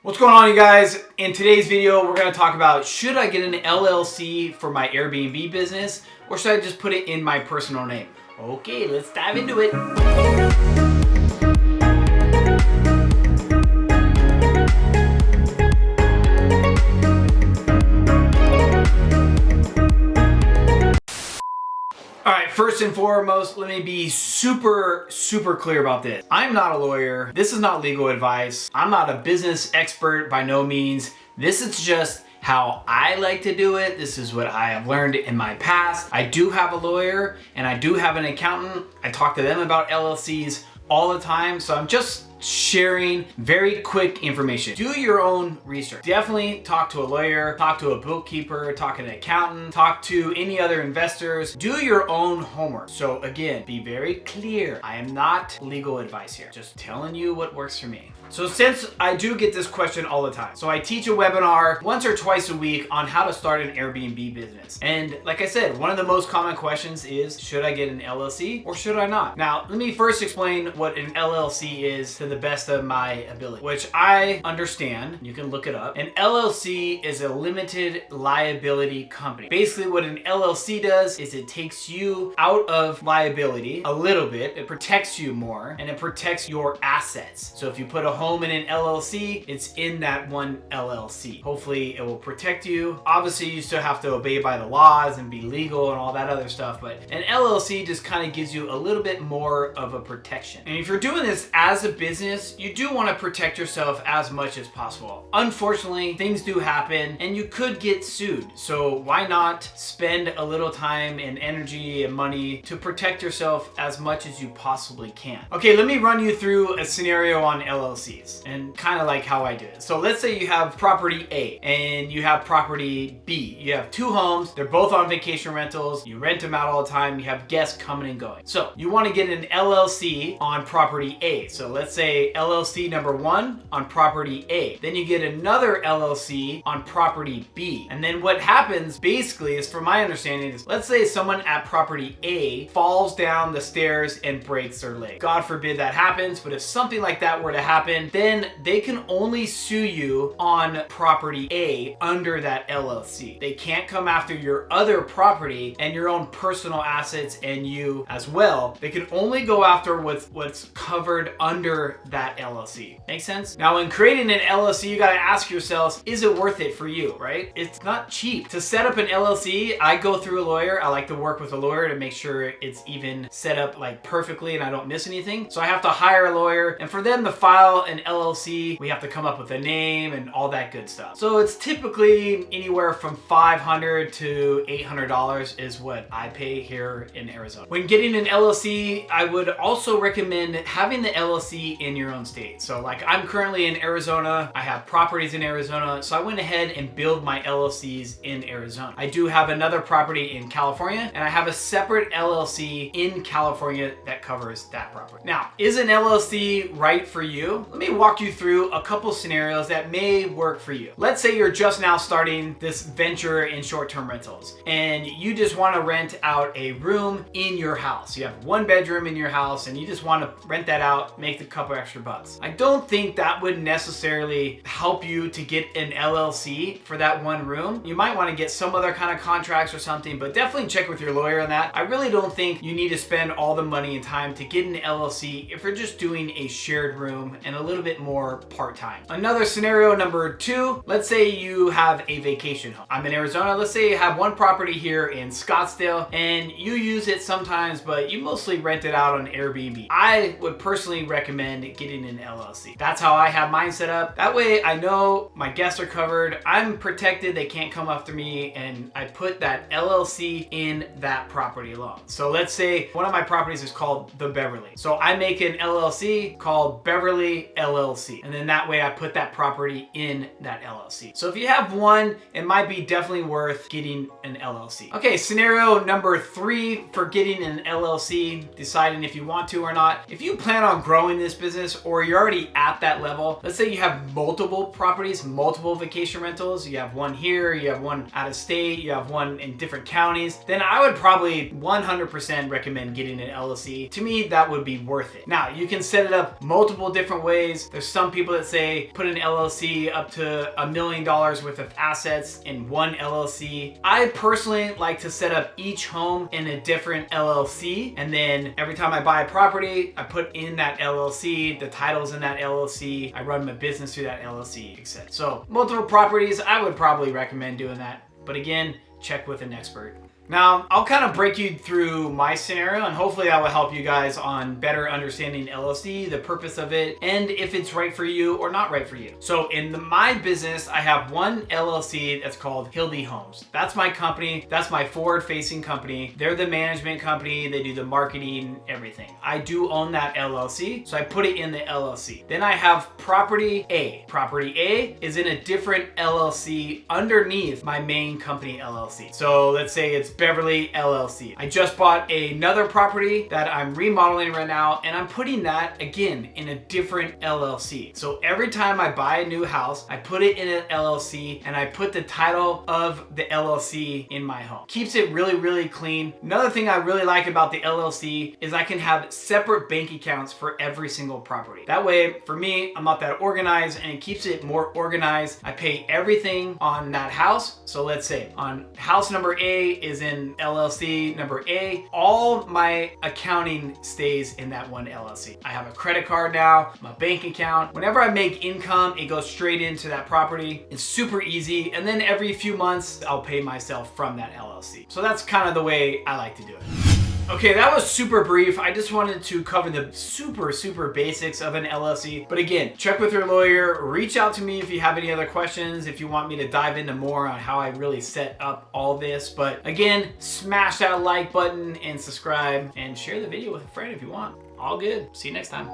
What's going on, you guys? In today's video, we're going to talk about should I get an LLC for my Airbnb business or should I just put it in my personal name? Okay, let's dive into it. All right, first and foremost, let me be super clear about this. I'm not a lawyer. This is not legal advice. I'm not a business expert by no means. This is just how I like to do it. This is what I have learned in my past. I do have a lawyer and I do have an accountant. I talk to them about LLCs all the time. So I'm just sharing very quick information. Do your own research. Definitely talk to a lawyer, talk to a bookkeeper, talk to an accountant, talk to any other investors. Do your own homework. So again, be very clear. I am not legal advice here. Just telling you what works for me. So since I do get this question all the time, so I teach a webinar once or twice a week on how to start an Airbnb business. And like I said, one of the most common questions is, should I get an LLC or should I not? Now, let me first explain what an LLC is to the best of my ability, which I understand. You can look it up. An LLC is a limited liability company. Basically, what an LLC does is it takes you out of liability a little bit. It protects you more and it protects your assets. So if you put a home in an LLC, it's in that one LLC. Hopefully it will protect you. Obviously you still have to obey by the laws and be legal and all that other stuff, but an LLC just kind of gives you a little bit more of a protection. And if you're doing this as a business, you do want to protect yourself as much as possible. Unfortunately, things do happen and you could get sued. So why not spend a little time and energy and money to protect yourself as much as you possibly can? Okay, let me run you through a scenario on LLC. And kind of like how I did it. So let's say you have property A and you have property B. You have two homes. They're both on vacation rentals. You rent them out all the time. You have guests coming and going. So you want to get an LLC on property A. So let's say LLC number 1 on property A. Then you get another LLC on property B. And then what happens basically is, from my understanding, is let's say someone at property A falls down the stairs and breaks their leg. God forbid that happens, but if something like that were to happen, then they can only sue you on property A under that LLC. They can't come after your other property and your own personal assets and you as well. They can only go after what's covered under that LLC. Make sense? Now, when creating an LLC, you got to ask yourself, is it worth it for you, right? It's not cheap. To set up an LLC, I go through a lawyer. I like to work with a lawyer to make sure it's even set up like perfectly and I don't miss anything. So I have to hire a lawyer, and for them to file an LLC, we have to come up with a name and all that good stuff. So it's typically anywhere from $500 to $800 is what I pay here in Arizona. When getting an LLC, I would also recommend having the LLC in your own state. So like I'm currently in Arizona, I have properties in Arizona, so I went ahead and built my LLCs in Arizona. I do have another property in California and I have a separate LLC in California that covers that property. Now, is an LLC right for you? Let me walk you through a couple scenarios that may work for you. Let's say you're just now starting this venture in short-term rentals and you just want to rent out a room in your house. You have one bedroom in your house and you just want to rent that out, make a couple extra bucks. I don't think that would necessarily help you to get an LLC for that one room. You might want to get some other kind of contracts or something, but definitely check with your lawyer on that. I really don't think you need to spend all the money and time to get an LLC if you're just doing a shared room and a little bit more part-time. Another scenario number 2, let's say you have a vacation home. I'm in Arizona. Let's say you have one property here in Scottsdale and you use it sometimes, but you mostly rent it out on Airbnb. I would personally recommend getting an LLC. That's how I have mine set up. That way I know my guests are covered. I'm protected. They can't come after me, and I put that LLC in that property alone. So let's say one of my properties is called the Beverly. So I make an LLC called Beverly LLC. And then that way I put that property in that LLC. So if you have one, it might be definitely worth getting an LLC. Okay, scenario number 3 for getting an LLC, deciding if you want to or not. If you plan on growing this business, business or you're already at that level, let's say you have multiple properties, multiple vacation rentals, you have one here, you have one out of state, you have one in different counties, then I would probably 100% recommend getting an LLC. To me, that would be worth it. Now, you can set it up multiple different ways. There's some people that say put an LLC up to $1 million worth of assets in one LLC. I personally like to set up each home in a different LLC, and then every time I buy a property, I put in that LLC, the titles in that LLC, I run my business through that LLC, etc. So multiple properties, I would probably recommend doing that. But again, check with an expert. Now, I'll kind of break you through my scenario, and hopefully that will help you guys on better understanding LLC, the purpose of it, and if it's right for you or not right for you. So in my business, I have one LLC that's called Hildy Homes. That's my company. That's my forward-facing company. They're the management company. They do the marketing, everything. I do own that LLC, so I put it in the LLC. Then I have Property A. Property A is in a different LLC underneath my main company LLC. So let's say it's Beverly LLC. I just bought another property that I'm remodeling right now, and I'm putting that again in a different LLC. So every time I buy a new house, I put it in an LLC and I put the title of the LLC in my home. Keeps it really, really clean. Another thing I really like about the LLC is I can have separate bank accounts for every single property. That way, for me, I'm not that organized, and it keeps it more organized. I pay everything on that house. So let's say on house number A is in LLC number A, all my accounting stays in that one LLC. I have a credit card now, my bank account. Whenever I make income, it goes straight into that property. It's super easy. And then every few months, I'll pay myself from that LLC. So that's kind of the way I like to do it. Okay, that was super brief. I just wanted to cover the super basics of an LLC. But again, check with your lawyer, reach out to me if you have any other questions, if you want me to dive into more on how I really set up all this. But again, smash that like button and subscribe and share the video with a friend if you want. All good. See you next time.